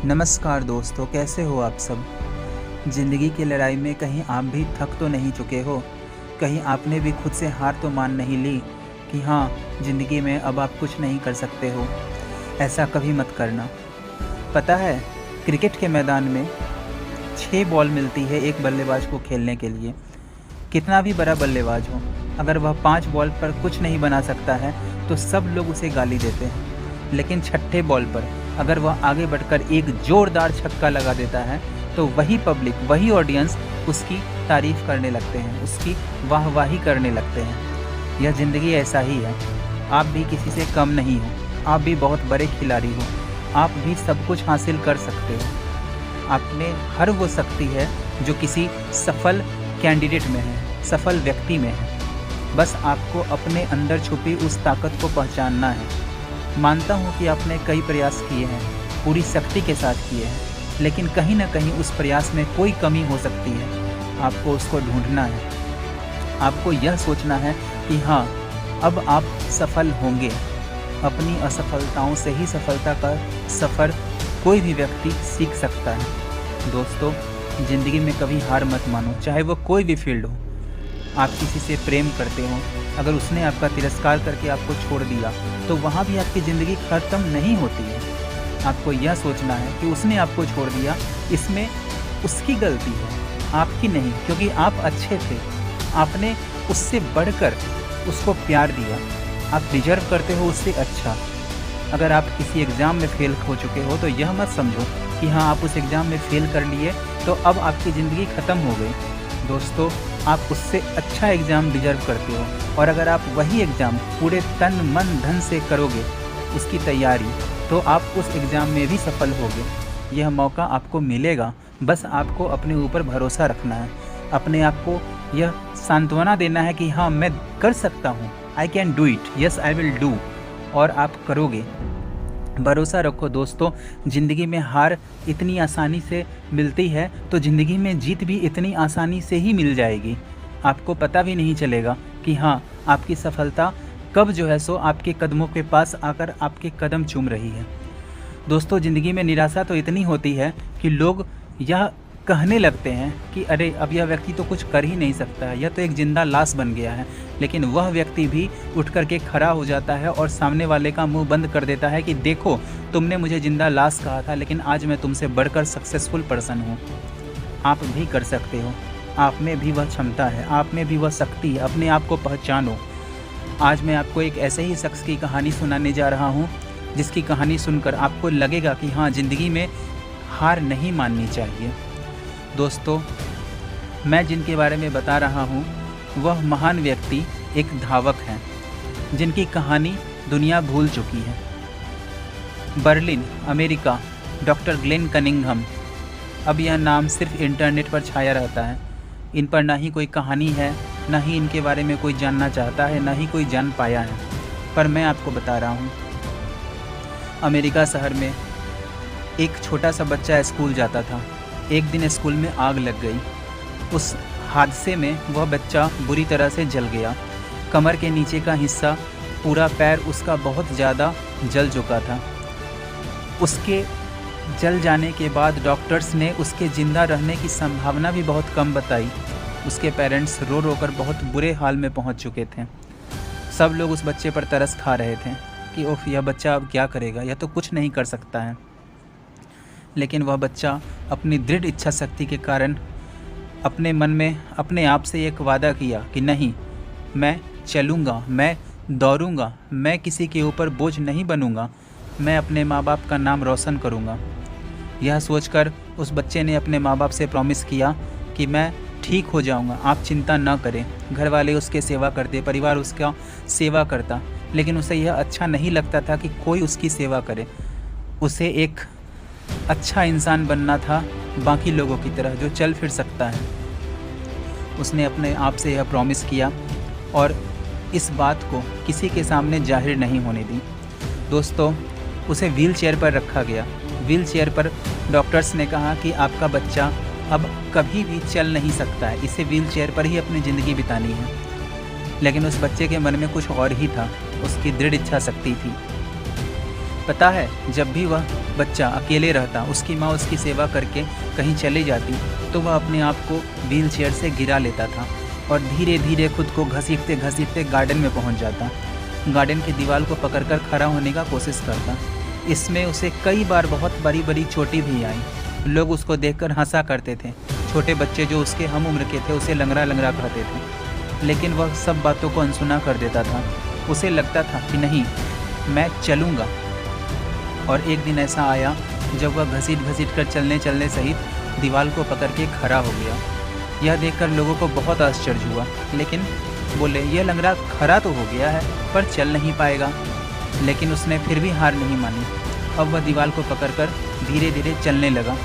नमस्कार दोस्तों, कैसे हो आप सब। ज़िंदगी की लड़ाई में कहीं आप भी थक तो नहीं चुके हो? कहीं आपने भी खुद से हार तो मान नहीं ली कि हाँ, ज़िंदगी में अब आप कुछ नहीं कर सकते हो? ऐसा कभी मत करना। पता है, क्रिकेट के मैदान में 6 बॉल मिलती है एक बल्लेबाज को खेलने के लिए। कितना भी बड़ा बल्लेबाज हो, अगर वह 5 बॉल पर कुछ नहीं बना सकता है तो सब लोग उसे गाली देते हैं। लेकिन छठे बॉल पर अगर वह आगे बढ़कर एक ज़ोरदार छक्का लगा देता है तो वही पब्लिक, वही ऑडियंस उसकी तारीफ़ करने लगते हैं, उसकी वाहवाही करने लगते हैं। यह ज़िंदगी ऐसा ही है। आप भी किसी से कम नहीं हो, आप भी बहुत बड़े खिलाड़ी हो, आप भी सब कुछ हासिल कर सकते हो। आप में हर वो शक्ति है जो किसी सफल कैंडिडेट में है, सफल व्यक्ति में है। बस आपको अपने अंदर छुपी उस ताकत को पहचानना है। मानता हूँ कि आपने कई प्रयास किए हैं, पूरी शक्ति के साथ किए हैं, लेकिन कहीं ना कहीं उस प्रयास में कोई कमी हो सकती है। आपको उसको ढूंढना है। आपको यह सोचना है कि हाँ, अब आप सफल होंगे। अपनी असफलताओं से ही सफलता का सफ़र कोई भी व्यक्ति सीख सकता है। दोस्तों, ज़िंदगी में कभी हार मत मानो, चाहे वो कोई भी फील्ड हो। आप किसी से प्रेम करते हो, अगर उसने आपका तिरस्कार करके आपको छोड़ दिया तो वहाँ भी आपकी ज़िंदगी ख़त्म नहीं होती है। आपको यह सोचना है कि उसने आपको छोड़ दिया, इसमें उसकी गलती है, आपकी नहीं, क्योंकि आप अच्छे थे। आपने उससे बढ़कर उसको प्यार दिया। आप डिजर्व करते हो उससे अच्छा। अगर आप किसी एग्ज़ाम में फ़ेल हो चुके हो तो यह मत समझो कि हाँ, आप उस एग्ज़ाम में फ़ेल कर लिए तो अब आपकी ज़िंदगी ख़त्म हो गई। दोस्तों, आप उससे अच्छा एग्ज़ाम डिजर्व करते हो, और अगर आप वही एग्ज़ाम पूरे तन मन धन से करोगे उसकी तैयारी, तो आप उस एग्ज़ाम में भी सफल होगे। यह मौका आपको मिलेगा। बस आपको अपने ऊपर भरोसा रखना है, अपने आप को यह सांत्वना देना है कि हाँ, मैं कर सकता हूँ, I can do it, yes I will do, और आप करोगे। भरोसा रखो दोस्तों, ज़िंदगी में हार इतनी आसानी से मिलती है तो ज़िंदगी में जीत भी इतनी आसानी से ही मिल जाएगी। आपको पता भी नहीं चलेगा कि हाँ, आपकी सफलता कब जो है सो आपके कदमों के पास आकर आपके कदम चूम रही है। दोस्तों, ज़िंदगी में निराशा तो इतनी होती है कि लोग यह कहने लगते हैं कि अरे, अब यह व्यक्ति तो कुछ कर ही नहीं सकता है, यह तो एक जिंदा लाश बन गया है। लेकिन वह व्यक्ति भी उठ कर के खड़ा हो जाता है और सामने वाले का मुंह बंद कर देता है कि देखो, तुमने मुझे जिंदा लाश कहा था, लेकिन आज मैं तुमसे बढ़कर सक्सेसफुल पर्सन हूँ। आप भी कर सकते हो, आप में भी वह क्षमता है, आप में भी वह शक्ति है। अपने आप को पहचानो। आज मैं आपको एक ऐसे ही शख्स की कहानी सुनाने जा रहा हूँ जिसकी कहानी सुनकर आपको लगेगा कि हाँ, ज़िंदगी में हार नहीं माननी चाहिए। दोस्तों, मैं जिनके बारे में बता रहा हूँ वह महान व्यक्ति एक धावक हैं जिनकी कहानी दुनिया भूल चुकी है। Berlin, America, doctor Glenn Cunningham. अब यह नाम सिर्फ इंटरनेट पर छाया रहता है। इन पर ना ही कोई कहानी है, ना ही इनके बारे में कोई जानना चाहता है, ना ही कोई जान पाया है, पर मैं आपको बता रहा हूँ। अमेरिका शहर में एक छोटा सा बच्चा स्कूल जाता था। एक दिन स्कूल में आग लग गई। उस हादसे में वह बच्चा बुरी तरह से जल गया। कमर के नीचे का हिस्सा, पूरा पैर उसका बहुत ज़्यादा जल चुका था। उसके जल जाने के बाद डॉक्टर्स ने उसके ज़िंदा रहने की संभावना भी बहुत कम बताई। उसके पेरेंट्स रो रो कर बहुत बुरे हाल में पहुंच चुके थे। सब लोग उस बच्चे पर तरस खा रहे थे कि ओह, यह बच्चा अब क्या करेगा, यह तो कुछ नहीं कर सकता है। लेकिन वह बच्चा अपनी दृढ़ इच्छा शक्ति के कारण अपने मन में अपने आप से एक वादा किया कि नहीं, मैं चलूँगा, मैं दौड़ूँगा, मैं किसी के ऊपर बोझ नहीं बनूँगा, मैं अपने माँ बाप का नाम रोशन करूँगा। यह सोचकर उस बच्चे ने अपने माँ बाप से प्रॉमिस किया कि मैं ठीक हो जाऊँगा, आप चिंता न करें। घर वाले उसके सेवा करते, परिवार उसका सेवा करता, लेकिन उसे यह अच्छा नहीं लगता था कि कोई उसकी सेवा करे। उसे एक अच्छा इंसान बनना था, बाकी लोगों की तरह जो चल फिर सकता है। उसने अपने आप से यह प्रॉमिस किया और इस बात को किसी के सामने जाहिर नहीं होने दी। दोस्तों, उसे व्हील चेयर पर रखा गया। व्हील चेयर पर डॉक्टर्स ने कहा कि आपका बच्चा अब कभी भी चल नहीं सकता है, इसे व्हील चेयर पर ही अपनी ज़िंदगी बितानी है। लेकिन उस बच्चे के मन में कुछ और ही था, उसकी दृढ़ इच्छा शक्ति थी। पता है, जब भी वह बच्चा अकेले रहता, उसकी माँ उसकी सेवा करके कहीं चली जाती तो वह अपने आप को व्हील चेयर से गिरा लेता था और धीरे धीरे खुद को घसीटते घसीटते गार्डन में पहुंच जाता। गार्डन की दीवार को पकड़कर खड़ा होने का कोशिश करता। इसमें उसे कई बार बहुत बड़ी बड़ी चोटें भी आई। लोग उसको देखकर हंसा करते थे। छोटे बच्चे जो उसके हम उम्र के थे उसे लंगड़ा लंगड़ा कहते थे, लेकिन वह सब बातों को अनसुना कर देता था। उसे लगता था कि नहीं, मैं चलूँगा। और एक दिन ऐसा आया जब वह घसीट घसीट कर चलने सहित दीवार को पकड़ के खड़ा हो गया। यह देखकर लोगों को बहुत आश्चर्य हुआ, लेकिन बोले यह लंगड़ा खड़ा तो हो गया है पर चल नहीं पाएगा। लेकिन उसने फिर भी हार नहीं मानी। अब वह दीवार को पकड़कर धीरे धीरे चलने लगा।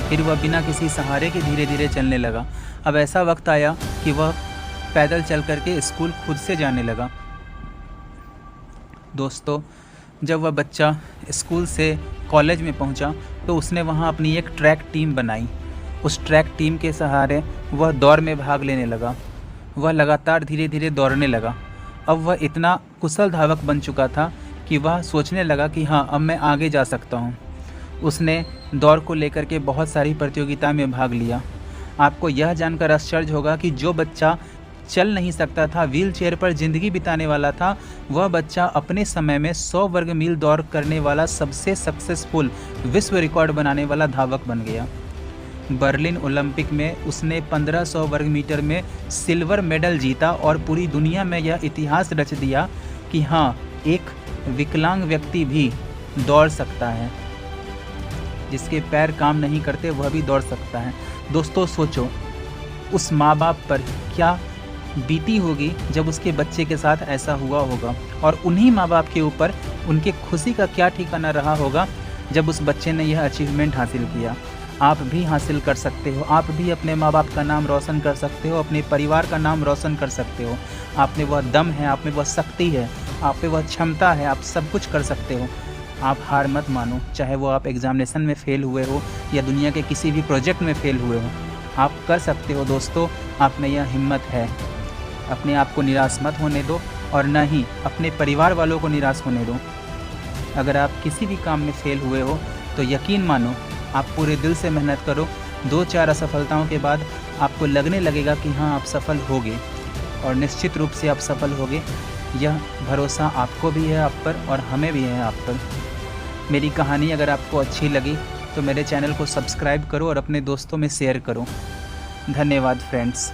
फिर वह बिना किसी सहारे के धीरे धीरे चलने लगा। अब ऐसा वक्त आया कि वह पैदल चल करके स्कूल खुद से जाने लगा। दोस्तों, जब वह बच्चा स्कूल से कॉलेज में पहुंचा तो उसने वहां अपनी एक ट्रैक टीम बनाई। उस ट्रैक टीम के सहारे वह दौड़ में भाग लेने लगा। वह लगातार धीरे धीरे दौड़ने लगा। अब वह इतना कुशल धावक बन चुका था कि वह सोचने लगा कि हाँ, अब मैं आगे जा सकता हूँ। उसने दौड़ को लेकर के बहुत सारी प्रतियोगिता में भाग लिया। आपको यह जानकर आश्चर्य होगा कि जो बच्चा चल नहीं सकता था, व्हील चेयर पर ज़िंदगी बिताने वाला था, वह बच्चा अपने समय में 100 वर्ग मील दौड़ करने वाला सबसे सक्सेसफुल विश्व रिकॉर्ड बनाने वाला धावक बन गया। बर्लिन ओलंपिक में उसने 1500 वर्ग मीटर में सिल्वर मेडल जीता और पूरी दुनिया में यह इतिहास रच दिया कि हाँ, एक विकलांग व्यक्ति भी दौड़ सकता है। जिसके पैर काम नहीं करते वह भी दौड़ सकता है। दोस्तों, सोचो उस माँ बाप पर क्या बीती होगी जब उसके बच्चे के साथ ऐसा हुआ होगा, और उन्हीं माँ बाप के ऊपर उनके खुशी का क्या ठिकाना रहा होगा जब उस बच्चे ने यह अचीवमेंट हासिल किया। आप भी हासिल कर सकते हो। आप भी अपने माँ बाप का नाम रोशन कर सकते हो, अपने परिवार का नाम रोशन कर सकते हो। आप में वह दम है, आप में वह शक्ति है, आप में वह क्षमता है, आप सब कुछ कर सकते हो। आप हार मत मानो, चाहे वो आप एग्जामिनेशन में फ़ेल हुए हो या दुनिया के किसी भी प्रोजेक्ट में फ़ेल हुए हो। आप कर सकते हो दोस्तों, आप में यह हिम्मत है। अपने आप को निराश मत होने दो और न ही अपने परिवार वालों को निराश होने दो। अगर आप किसी भी काम में फ़ेल हुए हो तो यकीन मानो, आप पूरे दिल से मेहनत करो। 2-4 असफलताओं के बाद आपको लगने लगेगा कि हाँ, आप सफल होगे, और निश्चित रूप से आप सफल होगे। यह भरोसा आपको भी है आप पर और हमें भी है आप पर। मेरी कहानी अगर आपको अच्छी लगी तो मेरे चैनल को सब्सक्राइब करो और अपने दोस्तों में शेयर करो। धन्यवाद फ्रेंड्स।